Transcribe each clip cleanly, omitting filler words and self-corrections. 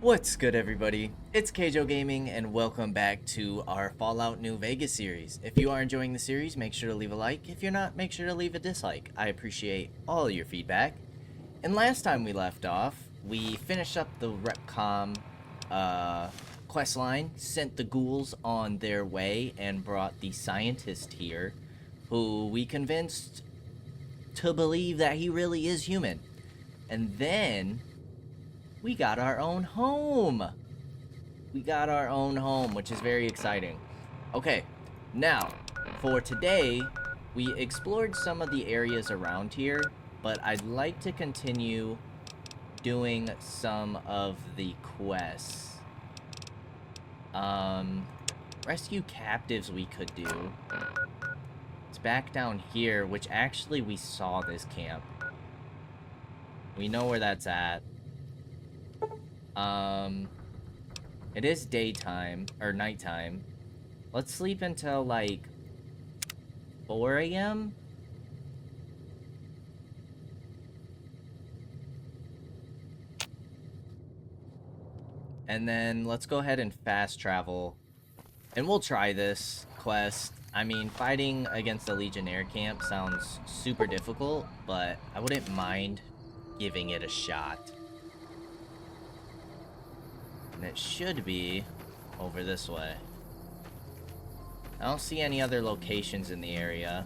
What's good, everybody? It's Kaige-O Gaming, and welcome back to our Fallout New Vegas series. If you are enjoying the series, make sure to leave a like. If you're not, make sure to leave a dislike. I appreciate all your feedback. And last time we left off, we finished up the Repcom quest line, sent the ghouls on their way, and brought the scientist here, who we convinced to believe that he really is human. And then we got our own home. Which is very exciting. Okay, now, for today, we explored some of the areas around here, but I'd like to continue doing some of the quests. Rescue captives we could do. It's back down here, which actually we saw this camp. We know where that's at. It is daytime, or nighttime. Let's sleep until, like, 4 a.m.? And then let's go ahead and fast travel. And we'll try this quest. I mean, fighting against the Legionnaire camp sounds super difficult, but I wouldn't mind giving it a shot. And it should be over this way. I don't see any other locations in the area.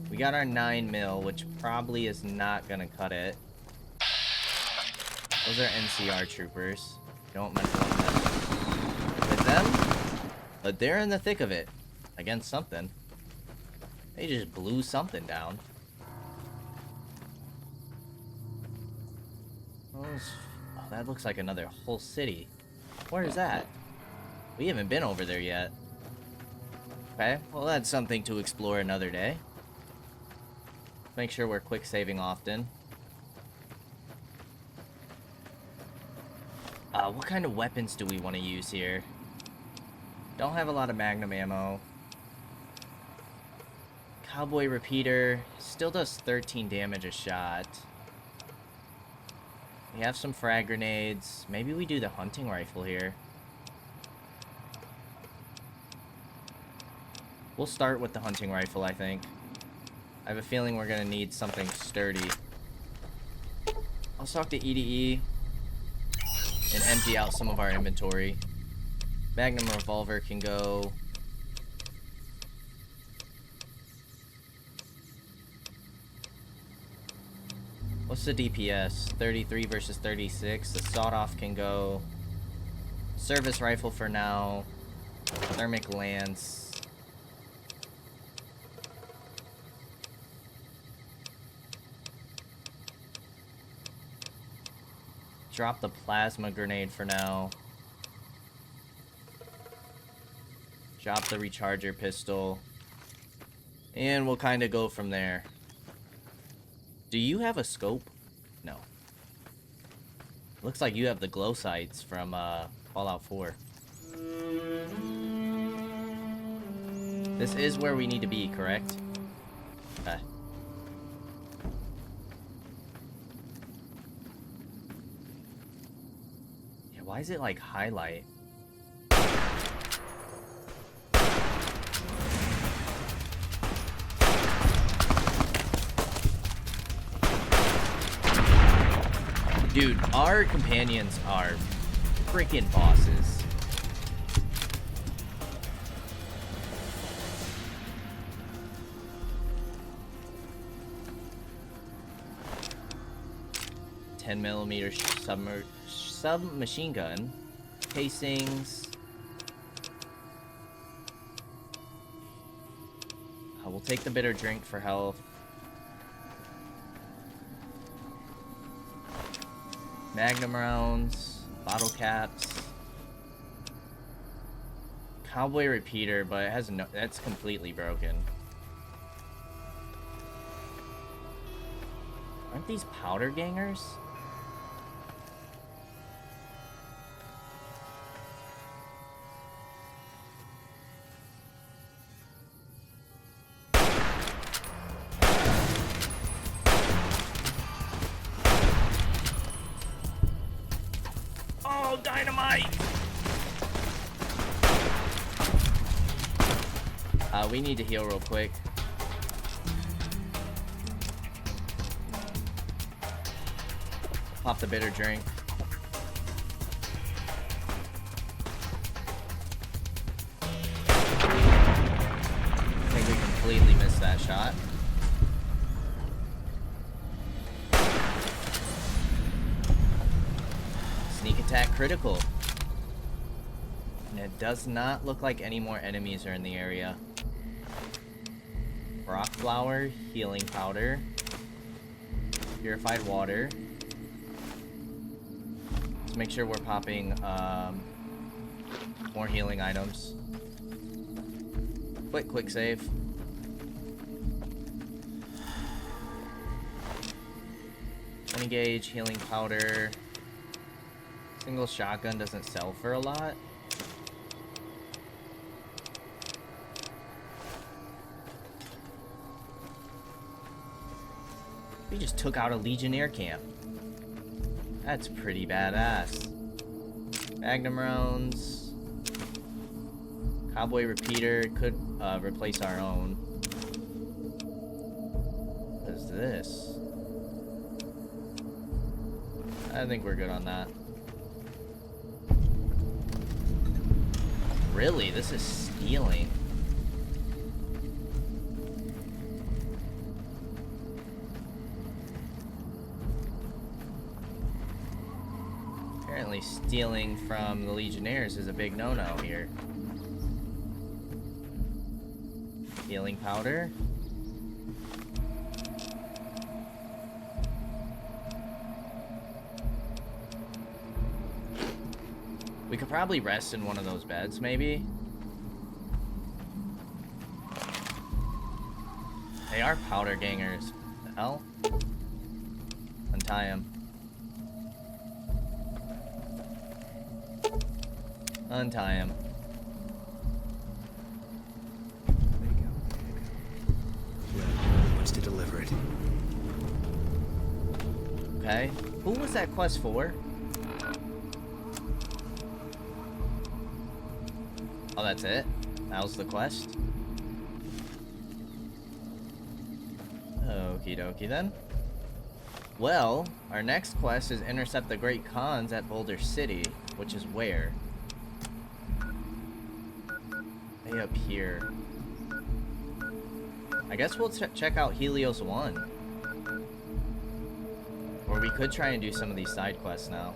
We got our 9mm, which probably is not gonna cut it. Those are NCR troopers. Don't mess with them. But they're in the thick of it. Against something. They just blew something down. That looks like another whole city. Where is that? We haven't been over there yet. Okay, well that's something to explore another day. Make sure we're quick saving often. What kind of weapons do we want to use here? Don't have a lot of magnum ammo. Cowboy repeater still does 13 damage a shot. We have some frag grenades. Maybe we do the hunting rifle here. We'll start with the hunting rifle, I think. I have a feeling we're gonna need something sturdy. I'll talk to EDE and empty out some of our inventory. Magnum revolver can go. What's the DPS? 33 versus 36. The sawed-off can go. Service rifle for now. Thermic lance. Drop the plasma grenade for now. Drop the recharger pistol. And we'll kind of go from there. Do you have a scope? No. Looks like you have the glow sights from Fallout 4. This is where we need to be, correct? Okay. Yeah, why is it like highlight? Dude, our companions are freaking bosses. .10mm submachine gun. Casings. We'll take the bitter drink for health. Magnum rounds, bottle caps, cowboy repeater, but it has no, that's completely broken. Aren't these powder gangers? No, dynamite! We need to heal real quick. Pop the bitter drink. I think we completely missed that shot. Sneak attack critical. And it does not look like any more enemies are in the area. Rock flower, healing powder, purified water. Let's make sure we're popping more healing items. Quick save. Gauge, healing powder. Single shotgun doesn't sell for a lot. We just took out a Legionnaire camp. That's pretty badass. Magnum rounds. Cowboy repeater could replace our own. What is this? I think we're good on that. Really? This is stealing. Apparently stealing from the Legionnaires is a big no-no here. Healing powder. We could probably rest in one of those beds, maybe. They are powder gangers. The hell? Untie him. Untie him. There you go. Well, wants to deliver it. Okay. Who was that quest for? Oh, that's it? That was the quest? Okie dokie then. Well, our next quest is intercept the Great Khans at Boulder City, which is where? Way up here. I guess we'll check out Helios 1. Or we could try and do some of these side quests now.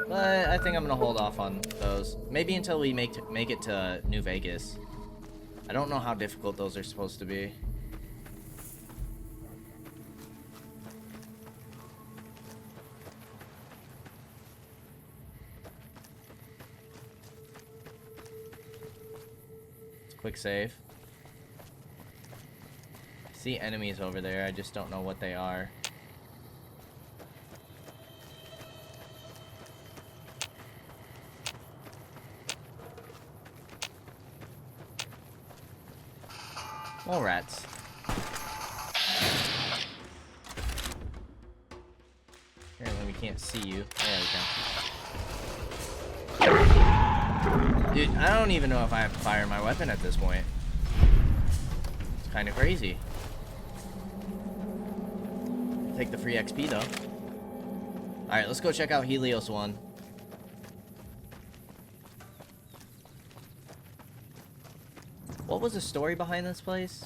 But I think I'm gonna hold off on those. Maybe until we make it to New Vegas. I don't know how difficult those are supposed to be. Quick save. See enemies over there, I just don't know what they are. More rats. Apparently we can't see you. There we go. Dude, I don't even know if I have to fire my weapon at this point. It's kind of crazy. Take the free XP though. Alright, let's go check out Helios 1. What was the story behind this place?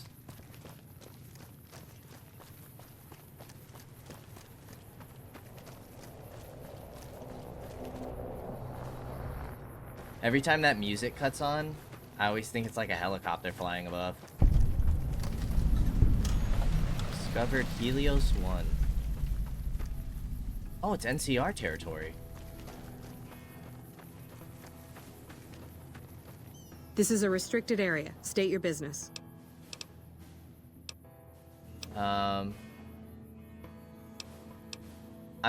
Every time that music cuts on, I always think it's like a helicopter flying above. Discovered Helios 1. Oh, it's NCR territory. This is a restricted area. State your business. I'm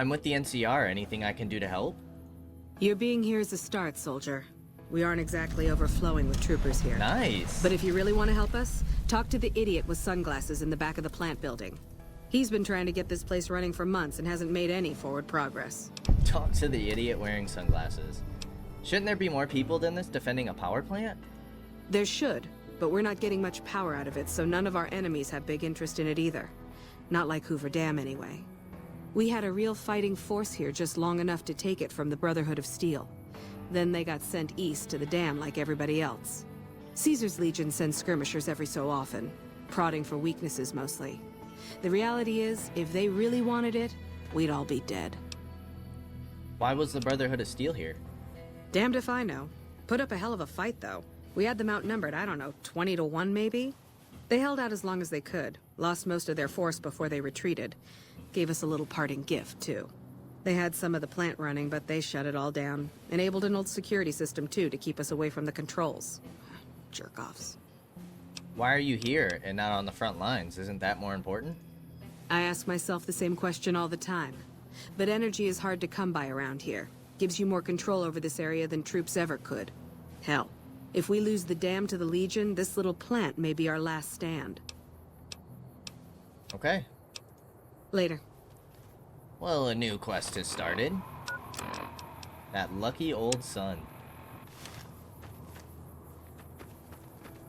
with the NCR. Anything I can do to help? Your being here is a start, soldier. We aren't exactly overflowing with troopers here. Nice. But if you really want to help us, talk to the idiot with sunglasses in the back of the plant building. He's been trying to get this place running for months and hasn't made any forward progress. Talk to the idiot wearing sunglasses. Shouldn't there be more people than this defending a power plant? There should, but we're not getting much power out of it, so none of our enemies have big interest in it either. Not like Hoover Dam, anyway. We had a real fighting force here just long enough to take it from the Brotherhood of Steel. Then they got sent east to the dam like everybody else. Caesar's Legion sends skirmishers every so often, prodding for weaknesses mostly. The reality is, if they really wanted it, we'd all be dead. Why was the Brotherhood of Steel here? Damned if I know. Put up a hell of a fight, though. We had them outnumbered, I don't know, 20 to 1 maybe? They held out as long as they could, lost most of their force before they retreated. Gave us a little parting gift, too. They had some of the plant running, but they shut it all down. Enabled an old security system, too, to keep us away from the controls. Jerk-offs. Why are you here and not on the front lines? Isn't that more important? I ask myself the same question all the time. But energy is hard to come by around here. Gives you more control over this area than troops ever could. Hell, if we lose the dam to the Legion, this little plant may be our last stand. Okay. Later. Well, a new quest has started. That lucky old sun.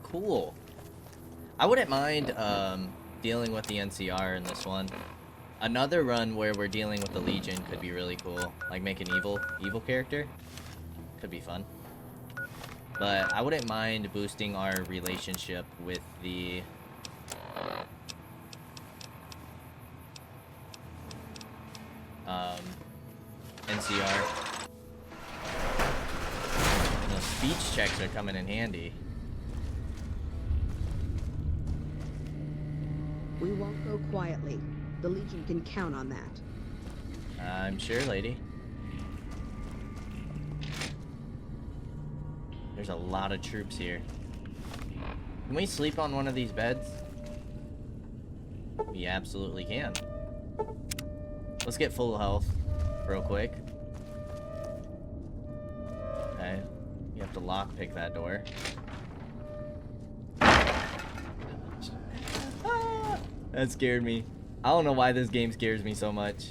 Cool. I wouldn't mind dealing with the NCR in this one. Another run where we're dealing with the Legion could be really cool. Like make an evil character. Could be fun. But I wouldn't mind boosting our relationship with the NCR. Those speech checks are coming in handy. We won't go quietly. The Legion can count on that. I'm sure, lady. There's a lot of troops here. Can we sleep on one of these beds? We absolutely can. Let's get full health real quick. Okay. You have to lockpick that door. That scared me. I don't know why this game scares me so much.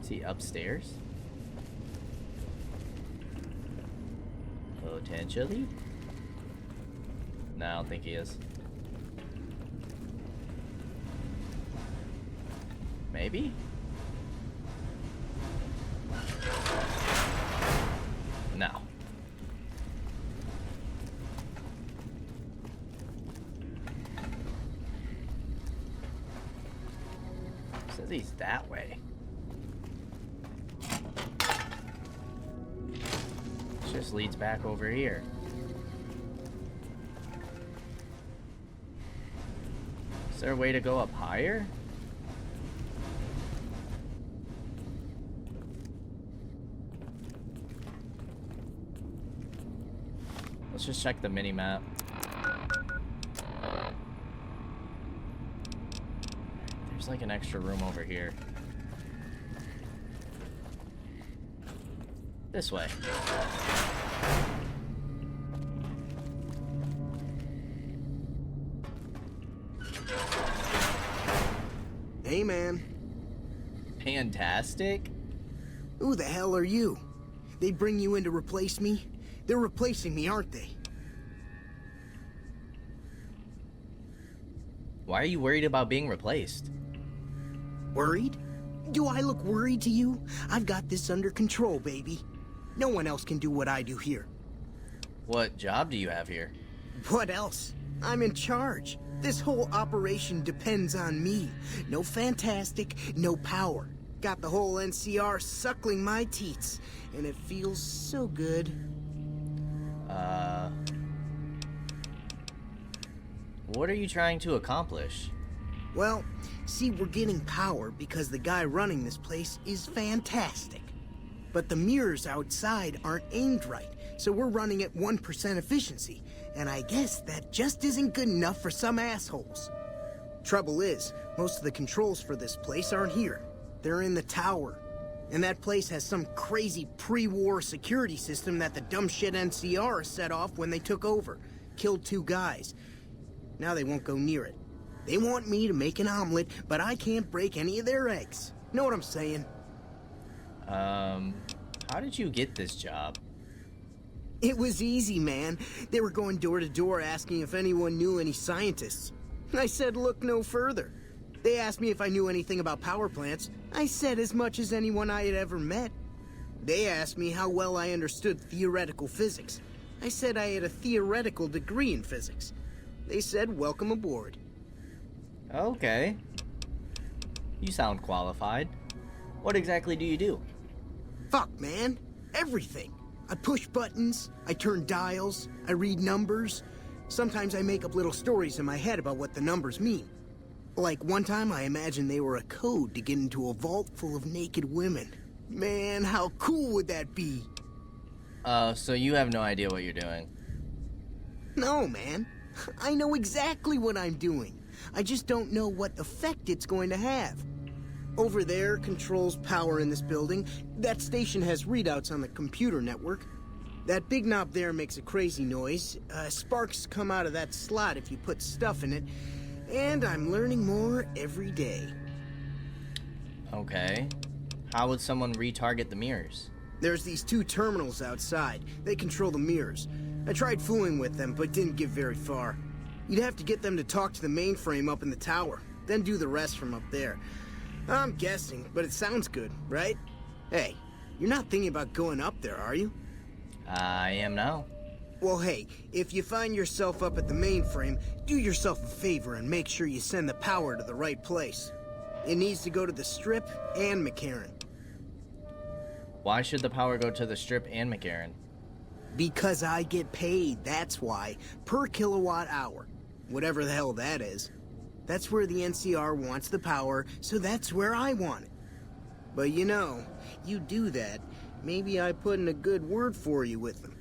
Is he upstairs? Potentially? No, I don't think he is. Maybe? No. Says he's that way. This just leads back over here. Is there a way to go up higher? Let's just check the mini-map. There's like an extra room over here. This way. Hey, man. Fantastic. Who the hell are you? They bring you in to replace me? They're replacing me, aren't they? Why are you worried about being replaced? Worried? Do I look worried to you? I've got this under control, baby. No one else can do what I do here. What job do you have here? What else? I'm in charge. This whole operation depends on me. No fantastic, no power. Got the whole NCR suckling my teats, and it feels so good. What are you trying to accomplish? Well, see, we're getting power because the guy running this place is fantastic. But the mirrors outside aren't aimed right, so we're running at 1% efficiency, and I guess that just isn't good enough for some assholes. Trouble is, most of the controls for this place aren't here. They're in the tower. And that place has some crazy pre-war security system that the dumb shit NCR set off when they took over. Killed 2 guys. Now they won't go near it. They want me to make an omelet, but I can't break any of their eggs. Know what I'm saying? How did you get this job? It was easy, man. They were going door to door asking if anyone knew any scientists. I said look no further. They asked me if I knew anything about power plants. I said as much as anyone I had ever met. They asked me how well I understood theoretical physics. I said I had a theoretical degree in physics. They said welcome aboard. Okay. You sound qualified. What exactly do you do? Fuck, man. Everything. I push buttons, I turn dials, I read numbers. Sometimes I make up little stories in my head about what the numbers mean. Like one time I imagined they were a code to get into a vault full of naked women. Man, how cool would that be? So you have no idea what you're doing. No, man. I know exactly what I'm doing. I just don't know what effect it's going to have. Over there controls power in this building. That station has readouts on the computer network. That big knob there makes a crazy noise. Sparks come out of that slot if you put stuff in it. And I'm learning more every day. Okay. How would someone retarget the mirrors? There's these two terminals outside. They control the mirrors. I tried fooling with them, but didn't get very far. You'd have to get them to talk to the mainframe up in the tower, then do the rest from up there. I'm guessing, but it sounds good, right? Hey, you're not thinking about going up there, are you? I am now. Well, hey, if you find yourself up at the mainframe, do yourself a favor and make sure you send the power to the right place. It needs to go to the Strip and McCarran. Why should the power go to the Strip and McCarran? Because I get paid, that's why. Per kilowatt hour. Whatever the hell that is. That's where the NCR wants the power, so that's where I want it. But you know, you do that, maybe I put in a good word for you with them.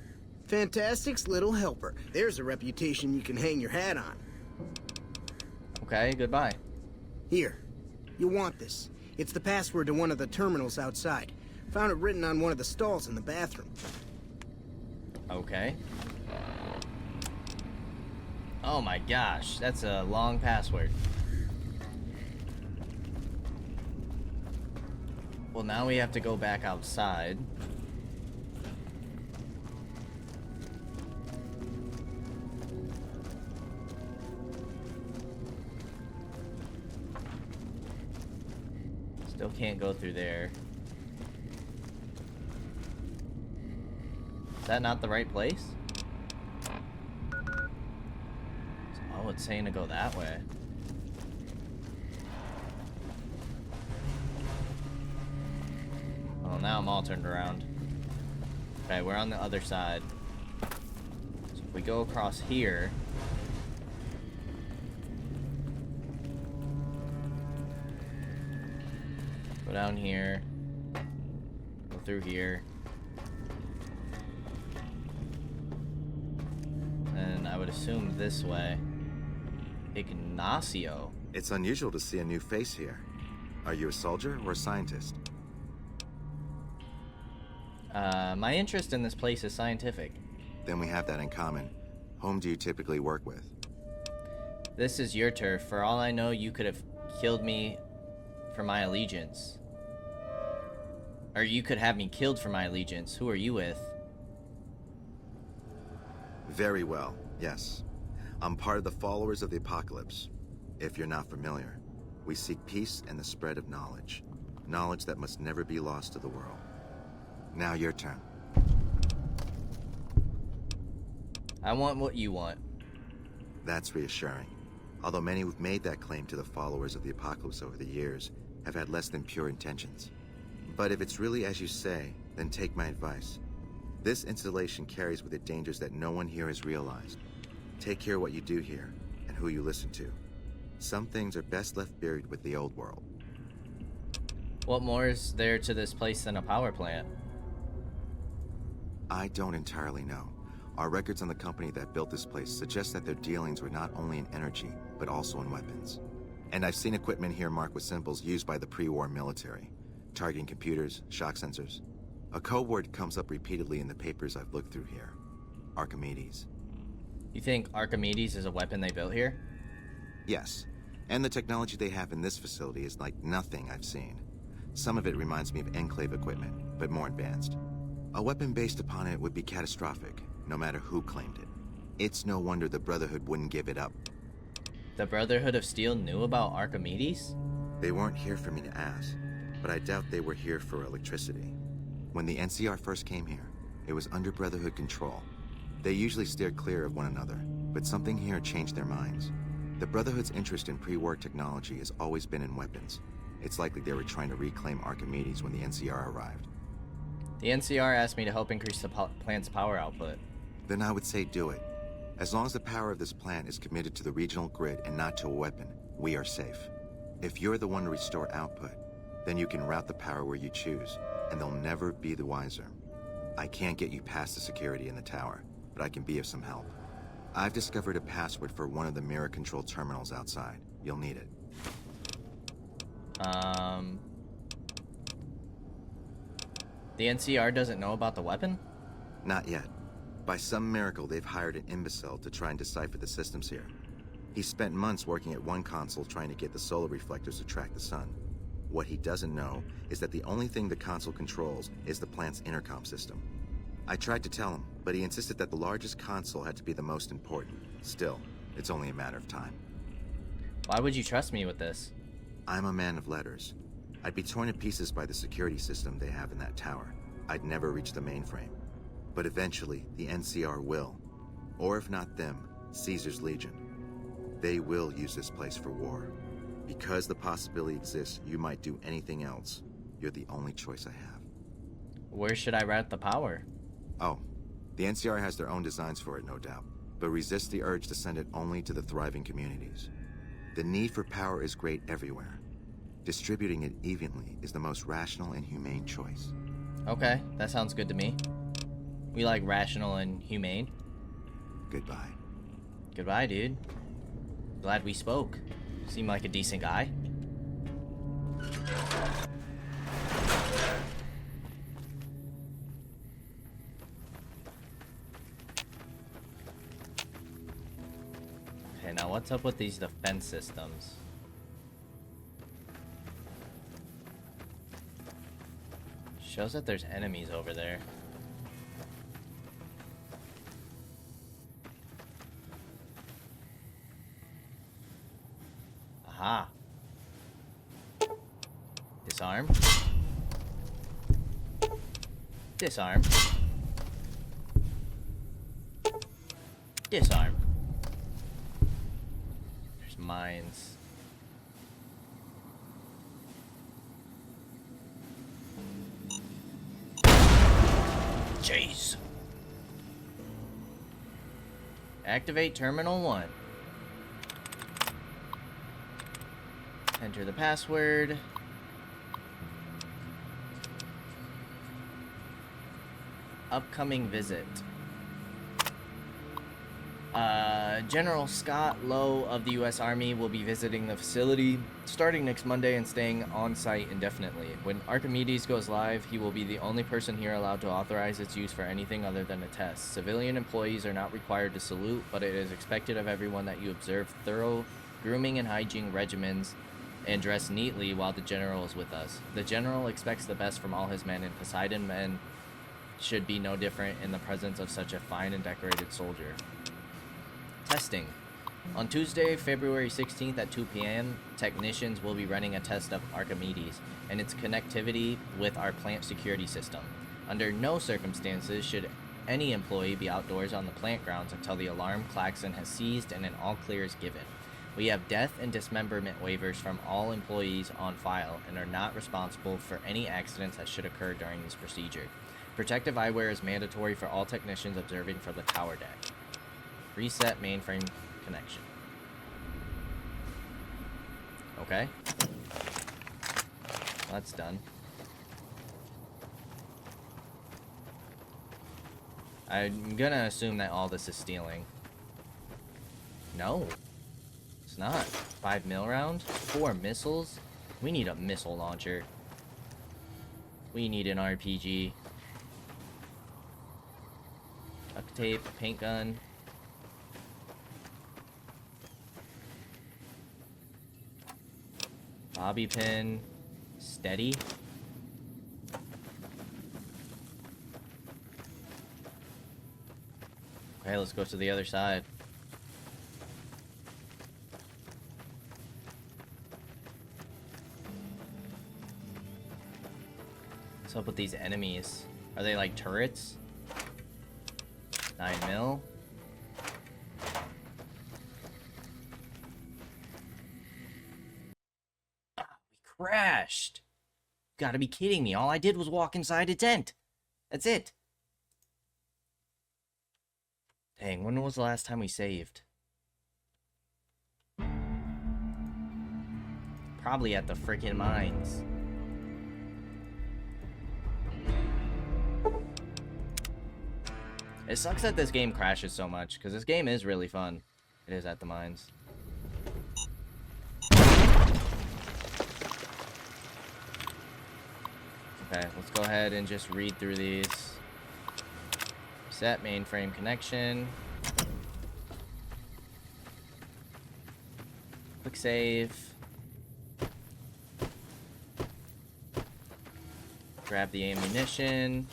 Fantastic's little helper. There's a reputation you can hang your hat on. Okay, goodbye. Here, you want this. It's the password to one of the terminals outside. Found it written on one of the stalls in the bathroom. Okay. Oh my gosh, that's a long password. Well, now we have to go back outside. Still can't go through there. Is that not the right place? Oh, it's saying to go that way. Well, now I'm all turned around. Okay, we're on the other side. So if we go across here... Go down here. Go through here. And I would assume this way. Ignacio. It's unusual to see a new face here. Are you a soldier or a scientist? My interest in this place is scientific. Then we have that in common. Whom do you typically work with? This is your turf. For all I know, you could have killed me for my allegiance. Or you could have me killed for my allegiance. Who are you with? Very well, yes. I'm part of the followers of the apocalypse. If you're not familiar, we seek peace and the spread of knowledge. Knowledge that must never be lost to the world. Now your turn. I want what you want. That's reassuring. Although many who've made that claim to the followers of the apocalypse over the years have had less than pure intentions. But if it's really as you say, then take my advice. This installation carries with it dangers that no one here has realized. Take care what you do here, and who you listen to. Some things are best left buried with the old world. What more is there to this place than a power plant? I don't entirely know. Our records on the company that built this place suggest that their dealings were not only in energy, but also in weapons. And I've seen equipment here marked with symbols used by the pre-war military, targeting computers, shock sensors. A code word comes up repeatedly in the papers I've looked through here. Archimedes. You think Archimedes is a weapon they built here? Yes, and the technology they have in this facility is like nothing I've seen. Some of it reminds me of Enclave equipment, but more advanced. A weapon based upon it would be catastrophic, no matter who claimed it. It's no wonder the Brotherhood wouldn't give it up. The Brotherhood of Steel knew about Archimedes? They weren't here for me to ask, but I doubt they were here for electricity. When the NCR first came here, it was under Brotherhood control. They usually steered clear of one another, but something here changed their minds. The Brotherhood's interest in pre-war technology has always been in weapons. It's likely they were trying to reclaim Archimedes when the NCR arrived. The NCR asked me to help increase the plant's power output. Then I would say do it. As long as the power of this plant is committed to the regional grid and not to a weapon, we are safe. If you're the one to restore output, then you can route the power where you choose, and they'll never be the wiser. I can't get you past the security in the tower, but I can be of some help. I've discovered a password for one of the mirror control terminals outside. You'll need it. The NCR doesn't know about the weapon? Not yet. By some miracle, they've hired an imbecile to try and decipher the systems here. He spent months working at one console trying to get the solar reflectors to track the sun. What he doesn't know is that the only thing the console controls is the plant's intercom system. I tried to tell him, but he insisted that the largest console had to be the most important. Still, it's only a matter of time. Why would you trust me with this? I'm a man of letters. I'd be torn to pieces by the security system they have in that tower. I'd never reach the mainframe. But eventually, the NCR will. Or if not them, Caesar's Legion. They will use this place for war. Because the possibility exists you might do anything else, you're the only choice I have. Where should I route the power? Oh, the NCR has their own designs for it, no doubt, but resist the urge to send it only to the thriving communities. The need for power is great everywhere. Distributing it evenly is the most rational and humane choice. Okay, that sounds good to me. We like rational and humane. Goodbye. Goodbye, dude. Glad we spoke. Seem like a decent guy. Okay, now what's up with these defense systems? Shows that there's enemies over there. Aha. Disarm. Disarm. Disarm. There's mines. Jeez. Activate Terminal 1. Enter the password. Upcoming visit. General Scott Lowe of the U.S. Army will be visiting the facility starting next Monday and staying on site indefinitely. When Archimedes goes live, he will be the only person here allowed to authorize its use for anything other than a test. Civilian employees are not required to salute, but it is expected of everyone that you observe thorough grooming and hygiene regimens and dress neatly while the general is with us. The general expects the best from all his men, and Poseidon men should be no different in the presence of such a fine and decorated soldier. Testing. On Tuesday, February 16th at 2 p.m., technicians will be running a test of Archimedes and its connectivity with our plant security system. Under no circumstances should any employee be outdoors on the plant grounds until the alarm klaxon has ceased and an all clear is given. We have death and dismemberment waivers from all employees on file and are not responsible for any accidents that should occur during this procedure. Protective eyewear is mandatory for all technicians observing for the tower deck. Reset mainframe connection. Okay. That's done. I'm gonna assume that all this is stealing. No. It's not. 5 mil rounds? 4 missiles? We need a missile launcher. We need an RPG. Duct tape, paint gun. Bobby pin. Steady. Okay, let's go to the other side. What's up with these enemies? Are they like turrets? 9 mil? Ah, we crashed! Gotta be kidding me. All I did was walk inside a tent. That's it. Dang, when was the last time we saved? Probably at the freaking mines. It sucks that this game crashes so much, because this game is really fun. It is at the mines. Okay, let's go ahead and just read through these. Set mainframe connection. Quick save. Grab the ammunition.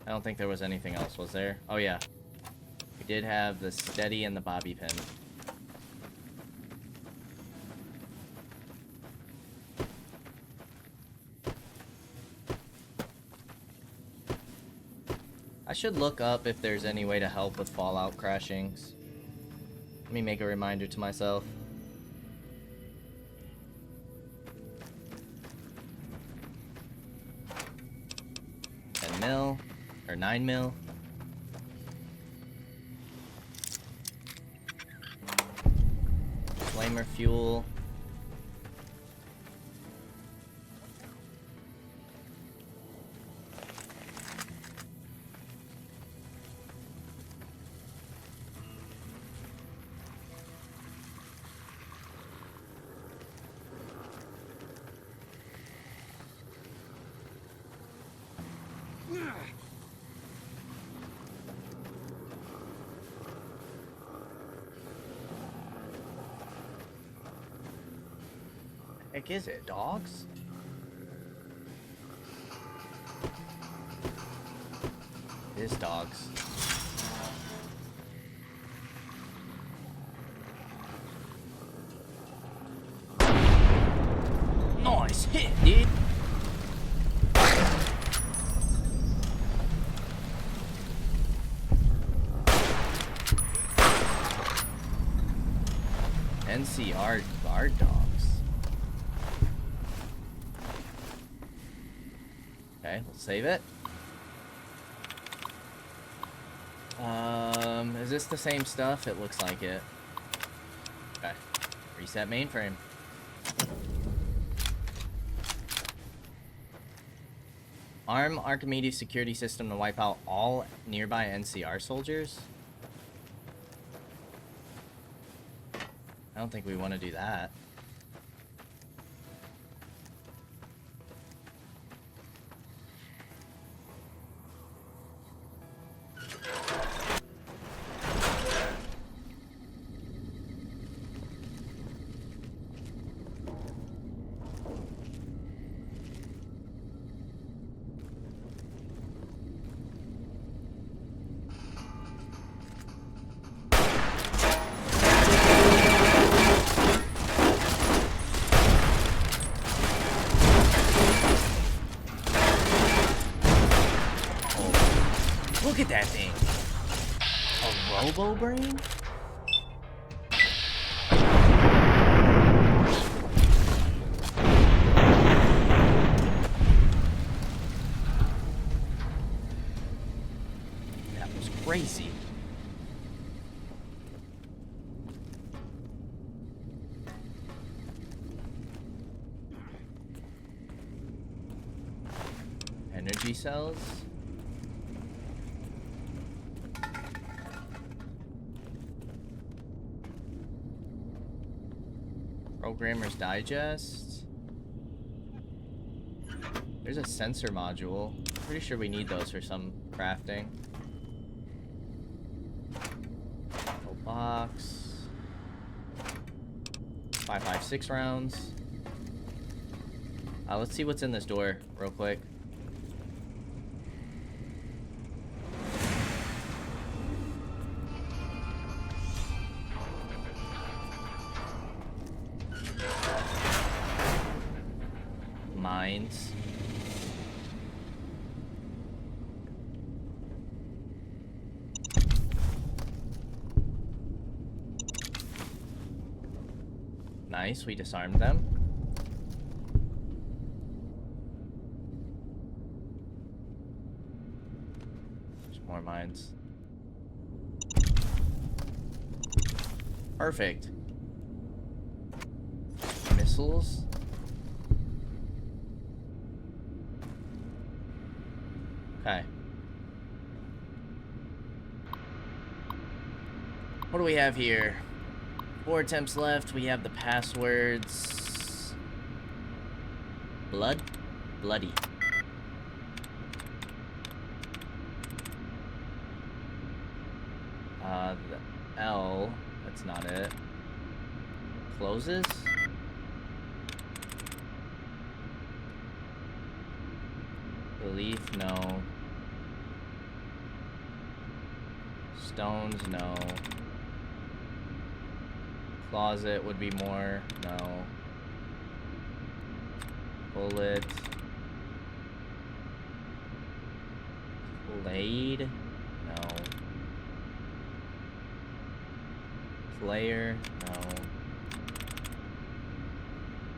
I don't think there was anything else, was there? Oh yeah. We did have the steady and the bobby pin. I should look up if there's any way to help with Fallout crashings. Let me make a reminder to myself. 10 mil. Or 9 mil. Flamer fuel. Heck is it, dogs? It is dogs. Nice hit, dude! NCR guard dogs. Okay, let's save it. Is this the same stuff? It looks like it. Okay. Reset mainframe. Arm Archimedes security system to wipe out all nearby NCR soldiers? I don't think we want to do that. Look at that thing. A robo brain? That was crazy. Energy cells. Programmer's Digest. There's a sensor module. Pretty sure we need those for some crafting. Box. 5.56 rounds. Let's see what's in this door real quick. Mines. Nice, we disarmed them. There's more mines. Perfect. Missiles. Okay. What do we have here? 4 attempts left. We have the passwords. Blood? Bloody. The L. That's not it. Closes? Relief, no. Stones, no. Closet would be more, no. Bullet. Blade, no. Player, no.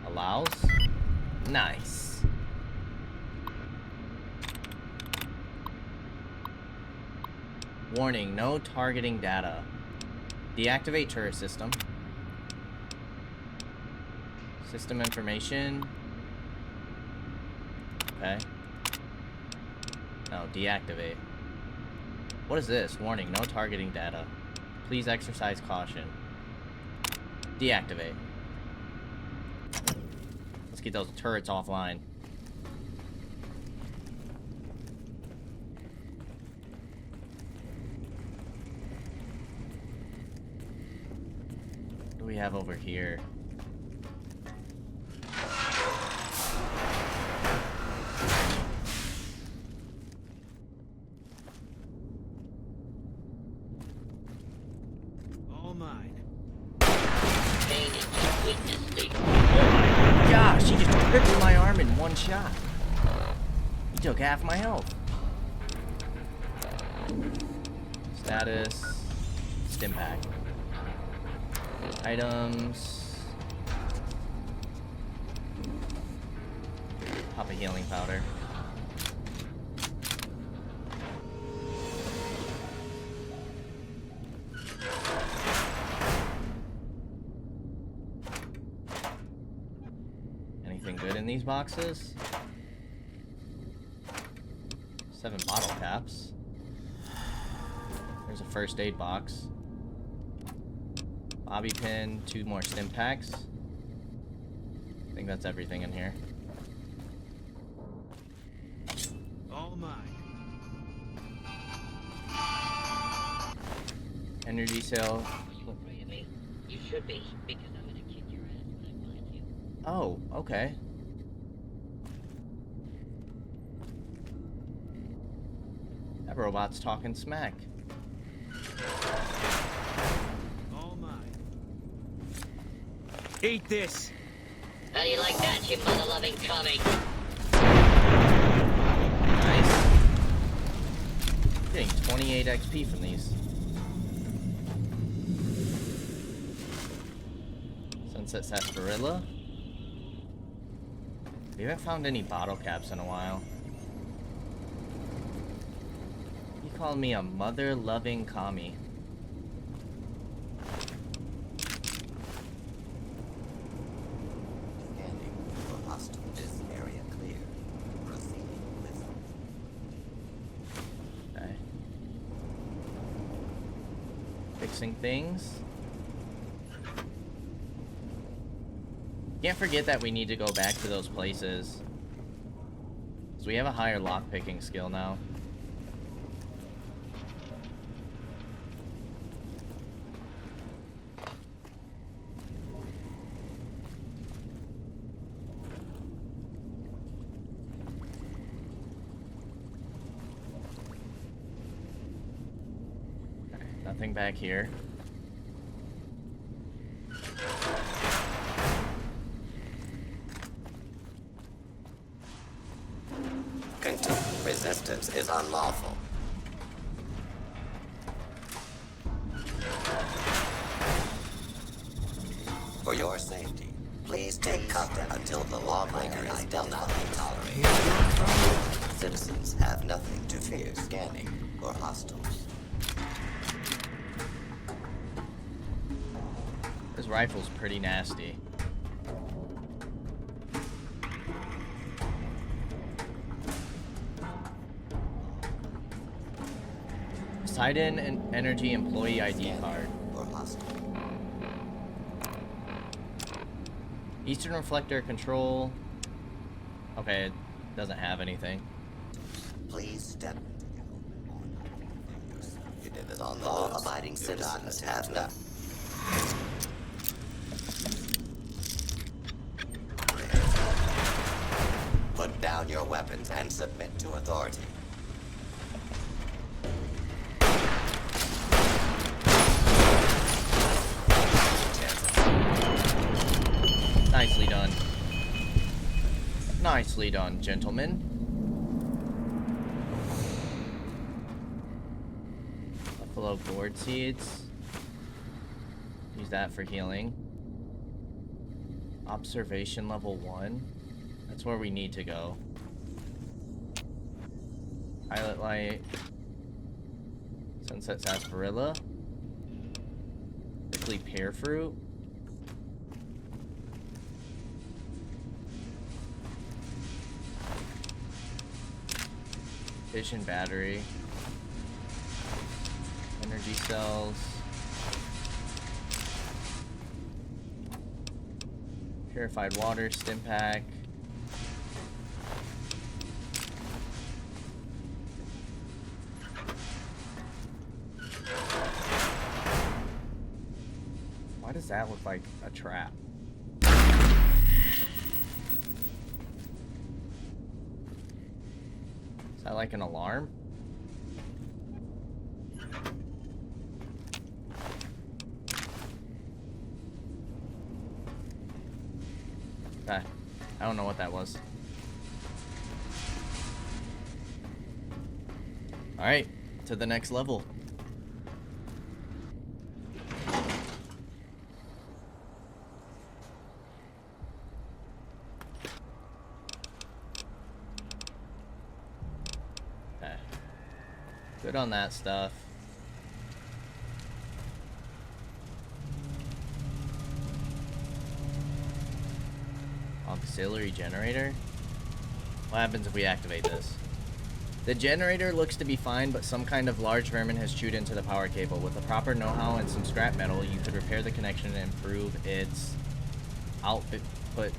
Allows? Nice. Warning, no targeting data. Deactivate turret system. System information. Okay. No, deactivate. What is this? Warning, no targeting data. Please exercise caution. Deactivate. Let's get those turrets offline. What do we have over here? All mine. Gosh, he just crippled my arm in one shot. He took half my health. Status. Stim pack. Items. Pop a healing powder. Anything good in these boxes? 7 bottle caps. There's a first aid box. Bobby pin, 2 more stim packs. I think that's everything in here. All mine. Energy cell. You should be, because I'm gonna kick your ass when I find you. Oh, okay. That robot's talking smack. All mine. Eat this. How do you like that, you mother-loving commie? Nice. Getting 28 XP from these. Sunset Sarsaparilla. We haven't found any bottle caps in a while. He called me a mother-loving commie. Scanning for hostile. This area clear. Proceeding with. Okay. Fixing things. Can't forget that we need to go back to those places. So we have a higher lockpicking skill now. Nothing back here. Continued resistance is unlawful. For your safety, please take cover until the lawbreaker is dealt not be tolerated. Citizens have nothing to fear scanning or hostiles. This rifle's pretty nasty. Titan and Energy Employee ID card. Or hostile. Eastern Reflector Control. Okay, it doesn't have anything. Please step on the law-abiding citizens have not. Put down your weapons and submit to authority. Nicely done. Nicely done, gentlemen. Buffalo gourd seeds. Use that for healing. Observation level 1. That's where we need to go. Pilot light. Sunset sarsaparilla. Prickly pear fruit. Vision battery. Energy cells. Purified water, stim pack. Why does that look like a trap? Is that like an alarm? Okay. I don't know what that was. Alright, to the next level. Okay. Good on that stuff. Auxiliary generator? What happens if we activate this? The generator looks to be fine, but some kind of large vermin has chewed into the power cable. With the proper know-how and some scrap metal, you could repair the connection and improve its output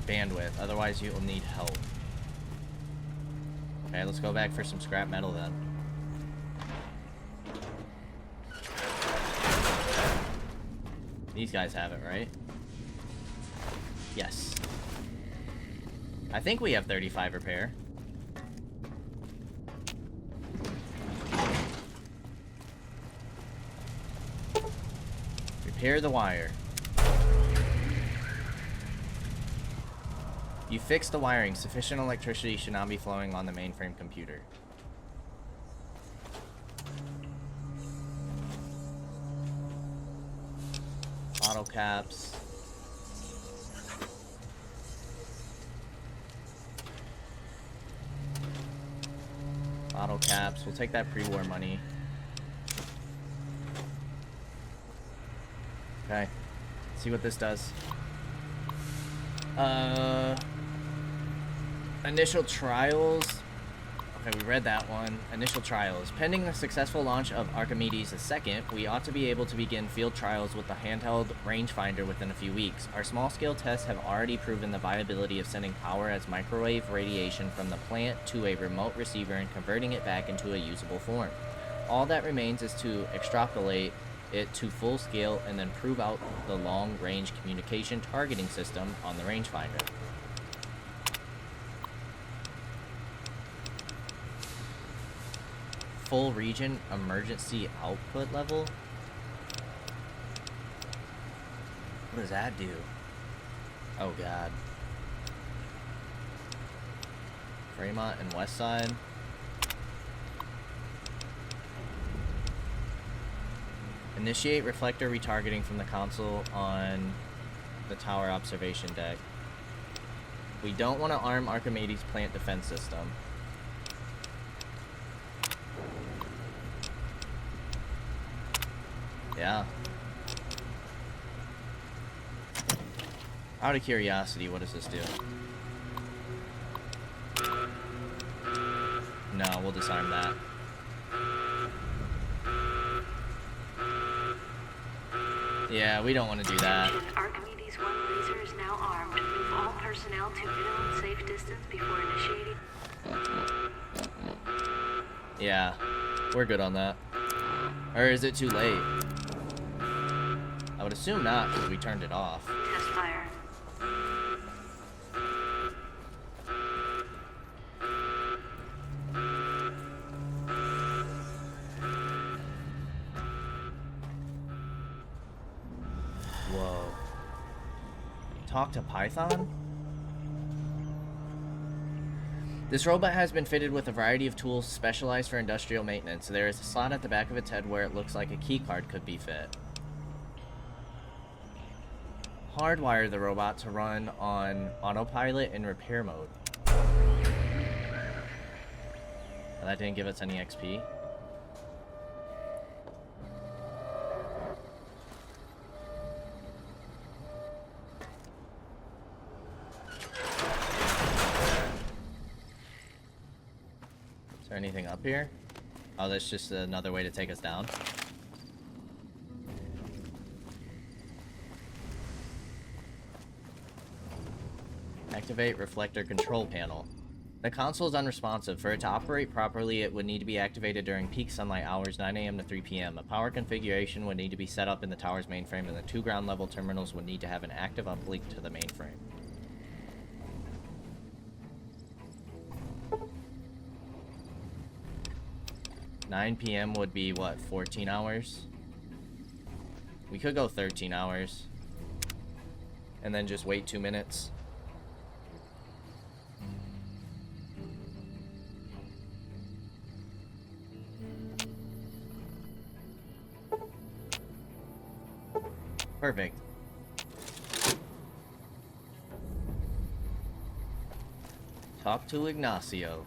bandwidth. Otherwise, you'll need help. Okay, let's go back for some scrap metal then. These guys have it, right? Yes. I think we have 35 repair. Repair the wire. You fixed the wiring. Sufficient electricity should now be flowing on the mainframe computer. Bottle caps. Bottle caps. We'll take that pre-war money. Okay. Let's see what this does. Initial trials. Okay, we read that one. Initial trials. Pending the successful launch of Archimedes II, we ought to be able to begin field trials with the handheld rangefinder within a few weeks. Our small-scale tests have already proven the viability of sending power as microwave radiation from the plant to a remote receiver and converting it back into a usable form. All that remains is to extrapolate it to full scale and then prove out the long-range communication targeting system on the rangefinder. Full region emergency output level. What does that do? Oh god. Fremont and West Side. Initiate reflector retargeting from the console on the tower observation deck. We don't want to arm Archimedes' plant defense system. Yeah. Out of curiosity, what does this do? No, we'll disarm that. Yeah, we don't want to do that. Archimedes 1 laser is now armed. Move all personnel to minimum safe distance before initiating. Yeah, we're good on that. Or is it too late? I would assume not, because we turned it off. Test fire. Whoa. Talk to Python? This robot has been fitted with a variety of tools specialized for industrial maintenance. There is a slot at the back of its head where it looks like a keycard could be fit. Hardwire the robot to run on autopilot in repair mode. That didn't give us any XP. Is there anything up here? Oh, that's just another way to take us down. Activate reflector control panel. The console is unresponsive. For it to operate properly, it would need to be activated during peak sunlight hours, 9 AM to 3 PM. A power configuration would need to be set up in the tower's mainframe, and the 2 ground level terminals would need to have an active uplink to the mainframe. $9 PM would be, what, 14 hours? We could go 13 hours. And then just wait 2 minutes. Perfect. Talk to Ignacio.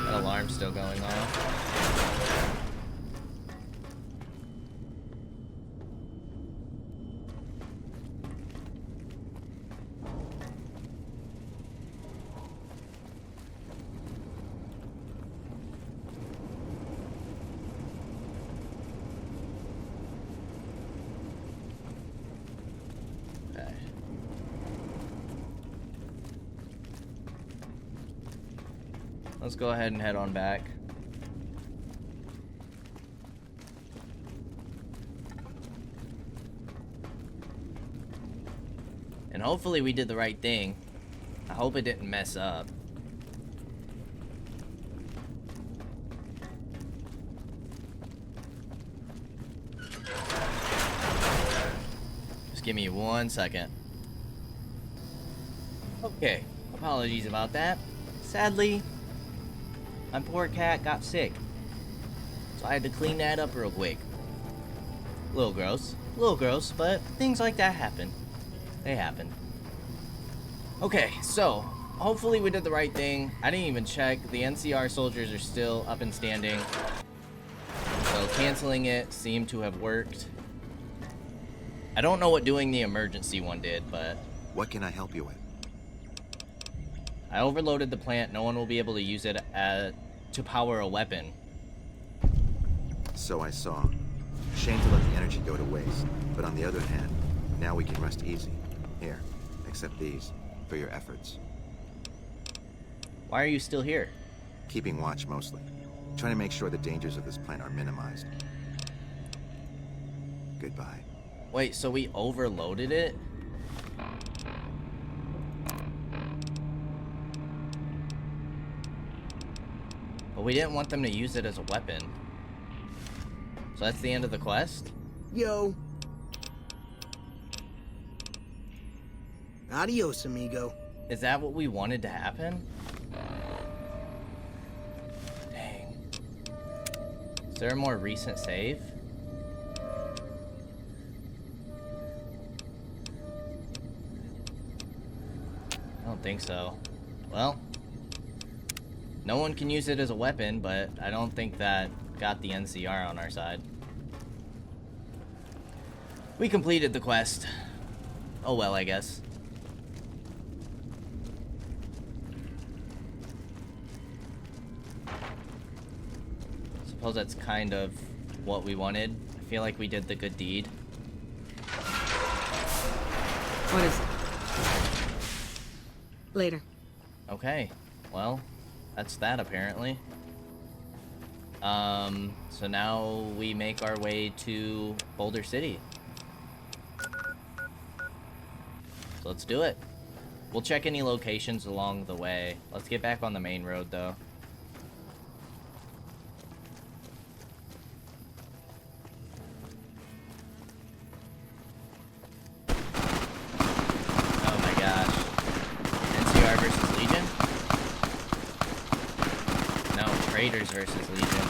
That alarm's still going off. Okay. Let's go ahead and head on back. And hopefully we did the right thing. I hope it didn't mess up. Just give me 1 second. Okay, apologies about that. Sadly, my poor cat got sick, so I had to clean that up real quick. A little gross, but things like that happen. They happen. Okay, so hopefully we did the right thing. I didn't even check. The NCR soldiers are still up and standing, so canceling it seemed to have worked. I don't know what doing the emergency one did, but What can I help you with? I overloaded the plant. No one will be able to use it to power a weapon. So I saw. Shame to let the energy go to waste, but on the other hand, now we can rest easy. Here, accept these for your efforts. Why are you still here? Keeping watch mostly. trying to make sure the dangers of this plant are minimized. Goodbye. Wait, so we overloaded it? But we didn't want them to use it as a weapon. So that's the end of the quest? Yo. Adios, amigo. Is that what we wanted to happen? Dang. Is there a more recent save? I don't think so. Well, no one can use it as a weapon, but I don't think that got the NCR on our side. We completed the quest. Oh well, I guess. Suppose that's kind of what we wanted. I feel like we did the good deed. What is it? Later. Okay, well, that's that apparently. So now we make our way to Boulder City. So let's do it. We'll check any locations along the way. Let's get back on the main road though. Oh my gosh. NCR versus Legion? No, Traitors versus Legion.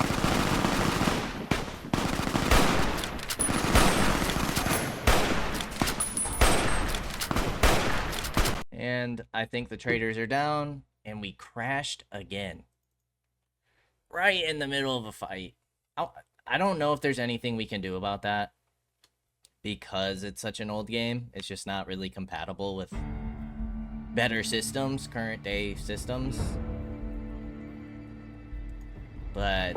And I think the Traitors are down, and we crashed again. Right in the middle of a fight. I don't know if there's anything we can do about that. Because it's such an old game, it's just not really compatible with better systems, current day systems. But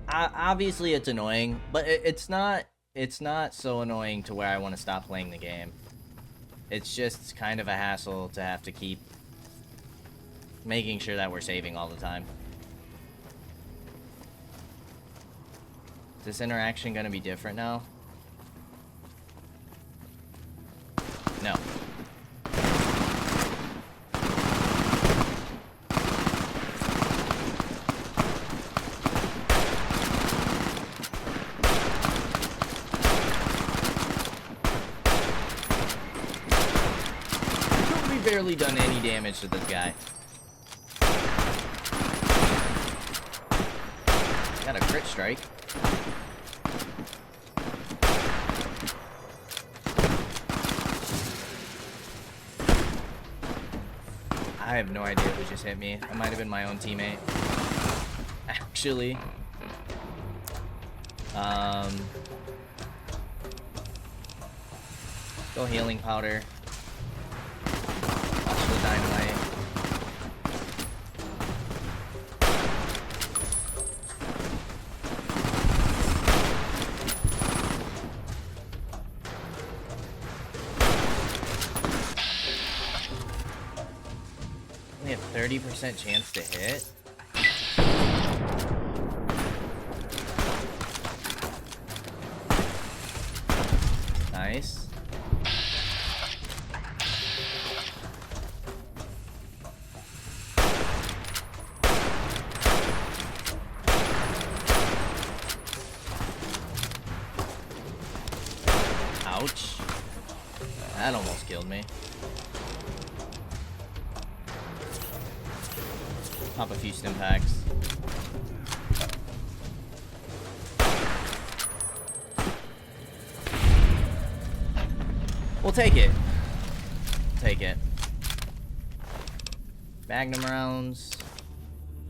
obviously it's annoying, but it's not so annoying to where I want to stop playing the game. It's just kind of a hassle to have to keep making sure that we're saving all the time. Is this interaction gonna be different now? No. We've barely done any damage to this guy. Got a crit strike. I have no idea who just hit me. It might have been my own teammate. Actually. Go healing powder. Watch the dynamite. Only a 30% chance to hit. Nice. Ouch. That almost killed me. Pop a few stim packs. We'll take it. Take it. Magnum rounds.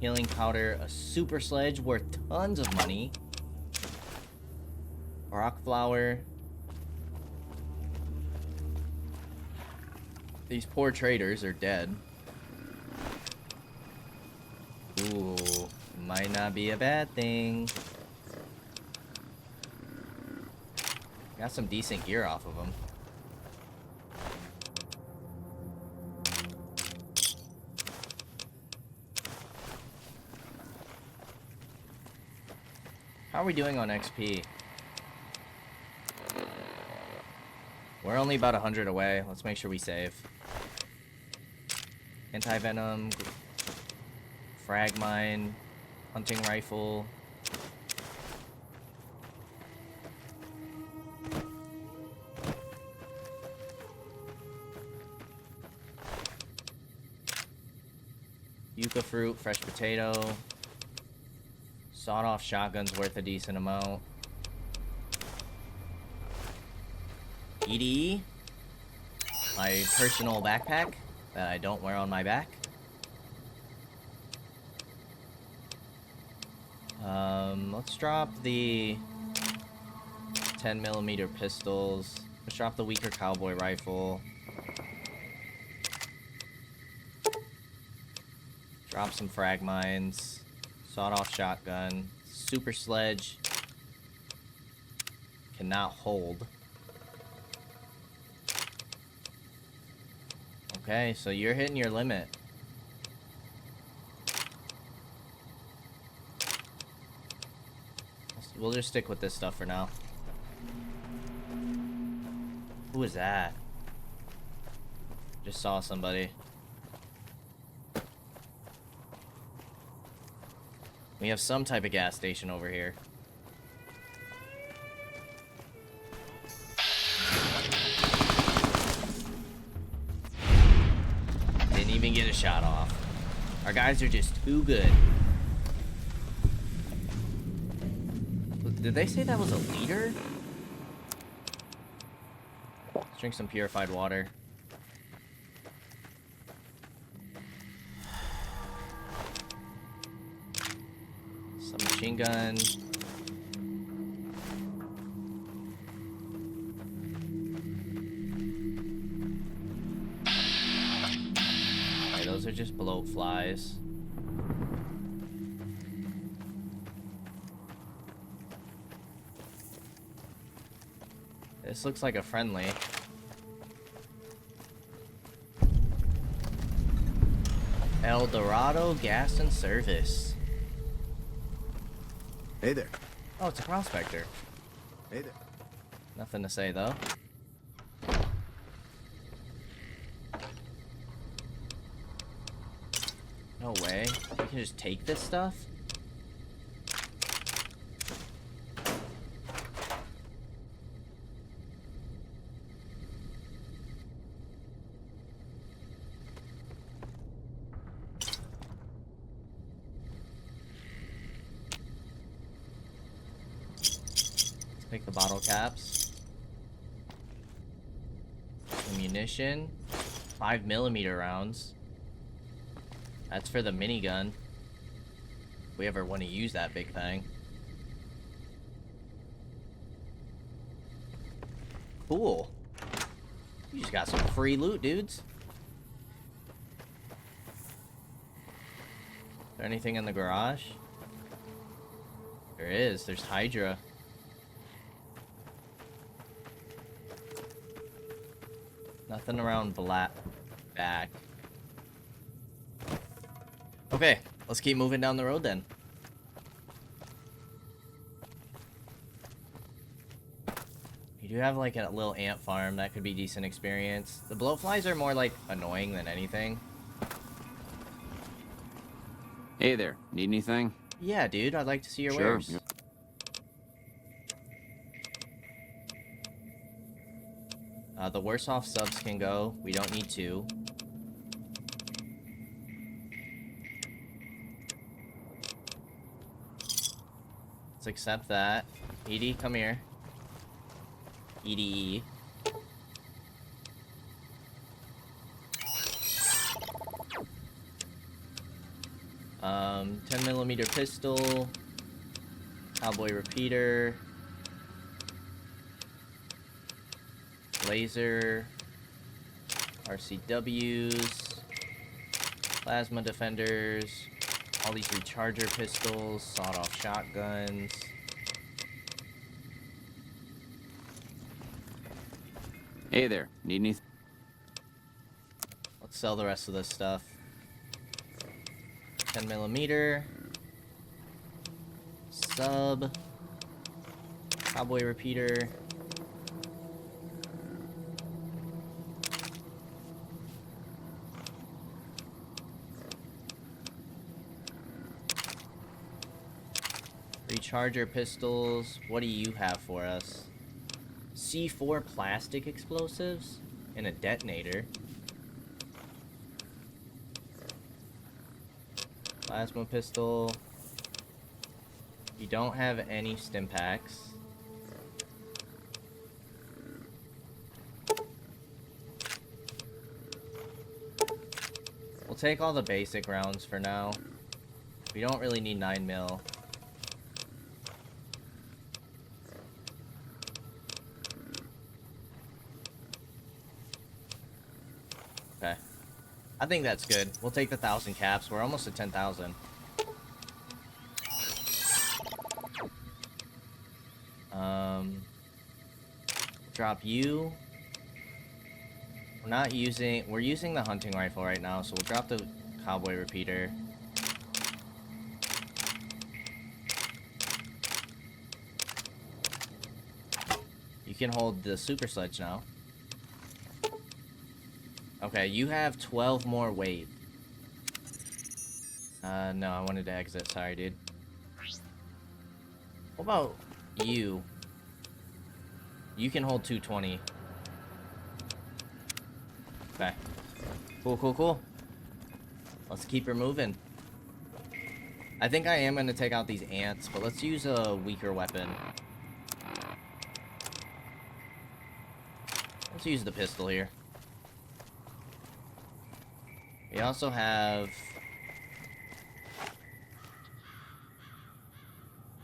Healing powder. A super sledge worth tons of money. Rock flower. These poor traders are dead. Ooh, might not be a bad thing. Got some decent gear off of them. How are we doing on XP? We're only about 100 away. Let's make sure we save. Anti-venom, frag mine, hunting rifle. Yucca fruit, fresh potato. Sawed-off shotgun's worth a decent amount. EDE, my personal backpack that I don't wear on my back. Let's drop the 10mm pistols. Let's drop the weaker cowboy rifle. Drop some frag mines. Sawed-off shotgun. Super sledge. Cannot hold. Okay, so you're hitting your limit. We'll just stick with this stuff for now. Who is that? Just saw somebody. We have some type of gas station over here. Didn't even get a shot off. Our guys are just too good. Did they say that was a leader? Let's drink some purified water. Some machine gun. Okay, those are just bloat flies. This looks like a friendly. El Dorado Gas and Service. Hey there. Oh, it's a prospector. Hey there. Nothing to say, though. No way. We can just take this stuff? Take the bottle caps. Ammunition. 5mm rounds. That's for the minigun. If we ever want to use that big thing. Cool. You just got some free loot, dudes. Is there anything in the garage? There is. There's Hydra. Nothing around back. Okay, let's keep moving down the road then. You do have like a little ant farm, that could be decent experience. The blowflies are more like annoying than anything. Hey there, need anything? Yeah, dude, I'd like to see your Sure. wares. The worse off subs can go. We don't need to. Let's accept that. Edie, come here. EDE. 10mm pistol. Cowboy repeater. Laser. RCWs. Plasma defenders. All these recharger pistols. Sawed-off shotguns. Hey there, need anything? Let's sell the rest of this stuff. 10mm. Sub. Cowboy repeater. Recharger pistols. What do you have for us? C4 plastic explosives and a detonator. Plasma pistol. You don't have any stim packs. We'll take all the basic rounds for now. We don't really need 9mm. Okay. I think that's good. We'll take the 1,000 caps. We're almost at 10,000. Drop you. We're using the hunting rifle right now, so we'll drop the cowboy repeater. You can hold the super sledge now. Okay, you have 12 more weight. No, I wanted to exit. Sorry, dude. What about you? You can hold 220. Okay. Cool, cool, cool. Let's keep her moving. I think I am going to take out these ants, but let's use a weaker weapon. Let's use the pistol here. We also have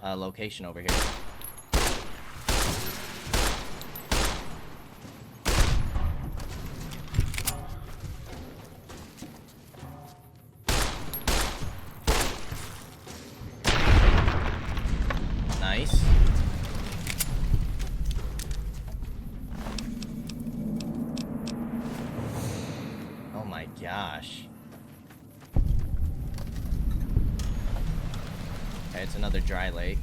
a location over here. Nice. Oh my gosh. Okay, it's another dry lake.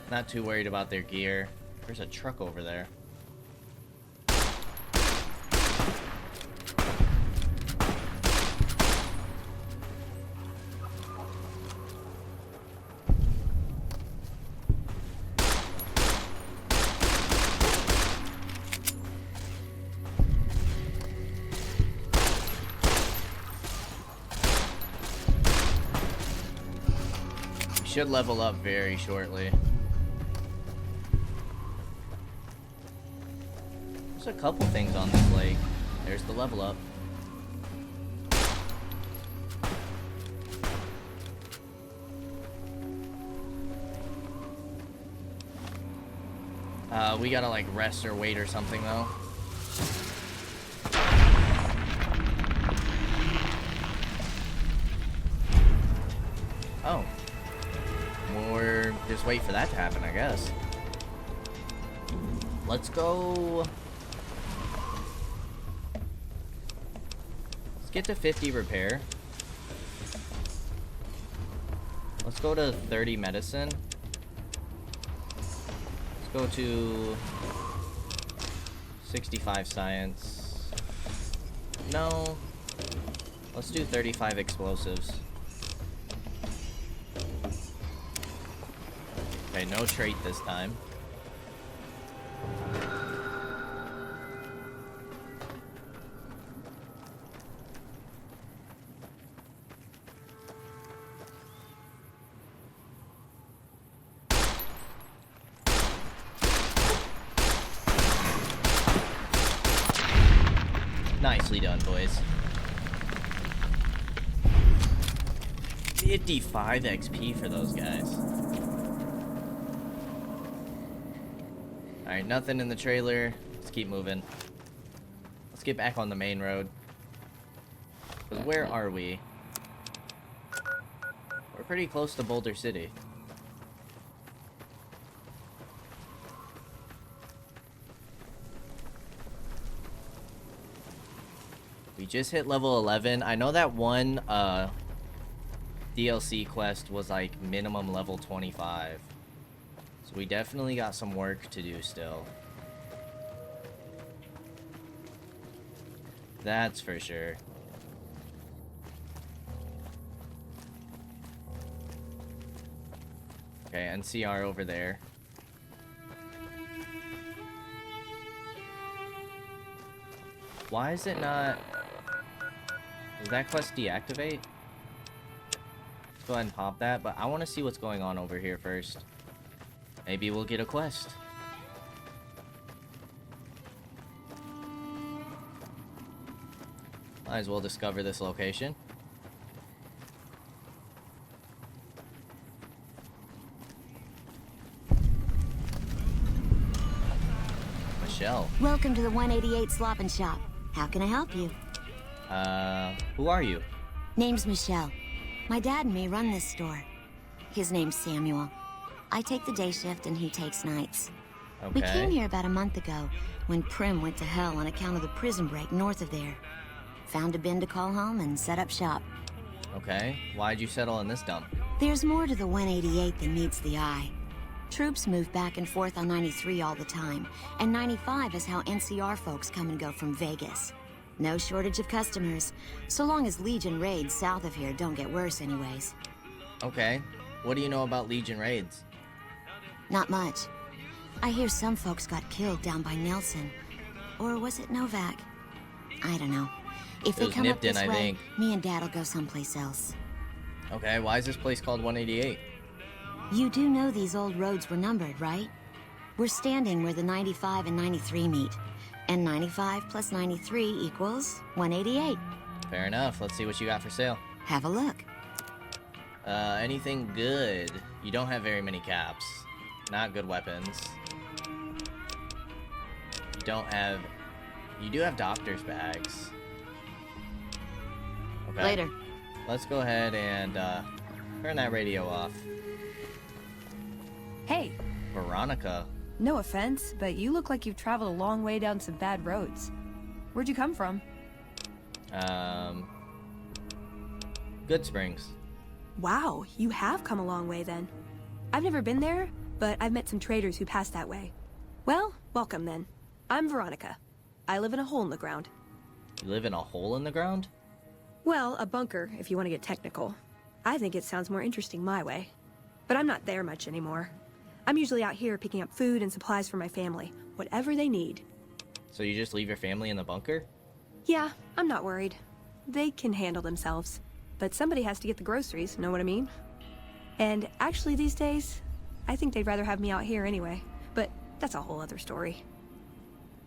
Not too worried about their gear. There's a truck over there. We should level up very shortly. There's a couple things on this lake. There's the level up. We gotta like rest or wait or something though. Oh. Or just wait for that to happen, I guess. Let's go. Let's get to 50 repair. Let's go to 30 medicine. Let's go to 65 science. No. Let's do 35 explosives. Okay, no trait this time. Nicely done, boys. 55 XP for those guys. Alright, nothing in the trailer. Let's keep moving. Let's get back on the main road. 'Cause where are we? We're pretty close to Boulder City. We just hit level 11. I know that one DLC quest was like minimum level 25. So we definitely got some work to do still. That's for sure. Okay, NCR over there. Why is it not... Does that quest deactivate? Let's go ahead and pop that, but I want to see what's going on over here first. Maybe we'll get a quest. Might as well discover this location. Michelle. Welcome to the 188 Slop and Shop. How can I help you? Who are you? Name's Michelle. My dad and me run this store. His name's Samuel. I take the day shift and he takes nights. Okay. We came here about a month ago when Prim went to hell on account of the prison break north of there. Found a bin to call home and set up shop. Okay. Why'd you settle in this dump? There's more to the 188 than meets the eye. Troops move back and forth on 93 all the time, and 95 is how NCR folks come and go from Vegas. No shortage of customers, so long as Legion raids south of here don't get worse anyways. Okay. What do you know about Legion raids? Not much. I hear some folks got killed down by Nelson. Or was it Novak? I don't know. If they come up this I way, think. me and Dad'll go someplace else. Okay, why is this place called 188? You do know these old roads were numbered, right? We're standing where the 95 and 93 meet. And 95 plus 93 equals 188. Fair enough. Let's see what you got for sale. Have a look. Anything good? You don't have very many caps. Not good weapons. You don't have... You do have doctor's bags. Okay. Later. Let's go ahead and, turn that radio off. Hey, Veronica. no offense, but you look like you've traveled a long way down some bad roads. Where'd you come from? Good Springs. Wow, you have come a long way then. I've never been there, but I've met some traders who pass that way. Well, welcome then. I'm Veronica. I live in a hole in the ground. You live in a hole in the ground? Well, a bunker, if you want to get technical. I think it sounds more interesting my way. But I'm not there much anymore. I'm usually out here picking up food and supplies for my family, whatever they need. So you just leave your family in the bunker? Yeah, I'm not worried. They can handle themselves. But somebody has to get the groceries, know what I mean? And actually these days, I think they'd rather have me out here anyway. But that's a whole other story.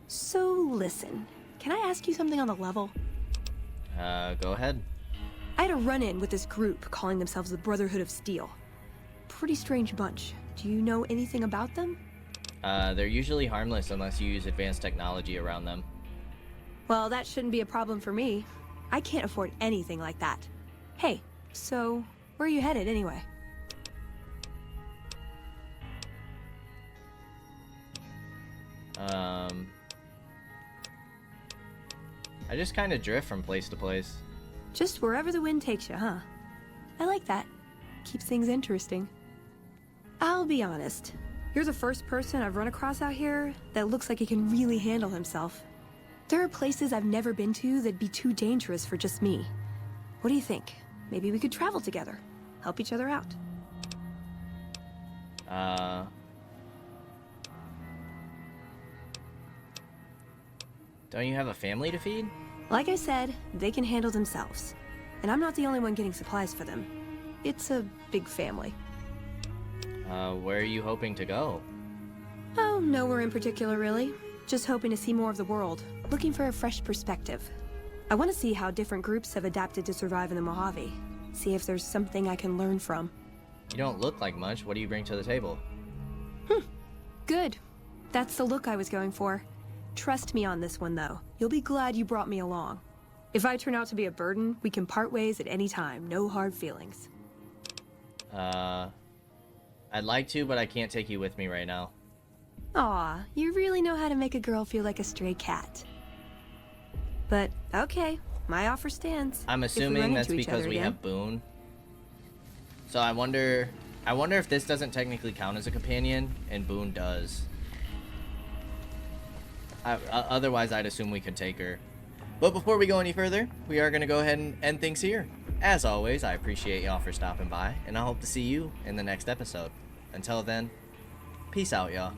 So listen, can I ask you something on the level? Go ahead. I had a run-in with this group calling themselves the Brotherhood of Steel. Pretty strange bunch. Do you know anything about them? They're usually harmless unless you use advanced technology around them. Well, that shouldn't be a problem for me. I can't afford anything like that. Hey, so where are you headed anyway? I just kind of drift from place to place. Just wherever the wind takes you, huh? I like that. Keeps things interesting. I'll be honest. You're the first person I've run across out here that looks like he can really handle himself. There are places I've never been to that'd be too dangerous for just me. What do you think? Maybe we could travel together. Help each other out. Don't you have a family to feed? Like I said, they can handle themselves. And I'm not the only one getting supplies for them. It's a big family. Where are you hoping to go? Oh, nowhere in particular, really. Just hoping to see more of the world. Looking for a fresh perspective. I want to see how different groups have adapted to survive in the Mojave. See if there's something I can learn from. You don't look like much. What do you bring to the table? Good. That's the look I was going for. Trust me on this one, though. You'll be glad you brought me along. If I turn out to be a burden, we can part ways at any time. No hard feelings. I'd like to, but I can't take you with me right now. Aw, you really know how to make a girl feel like a stray cat. But, okay. My offer stands. I'm if we assuming run that's into each because other we again. have Boone. So I wonder if this doesn't technically count as a companion, and Boone does. Otherwise, I'd assume we could take her. But before we go any further, we are going to go ahead and end things here. As always, I appreciate y'all for stopping by, and I hope to see you in the next episode. Until then, peace out, y'all.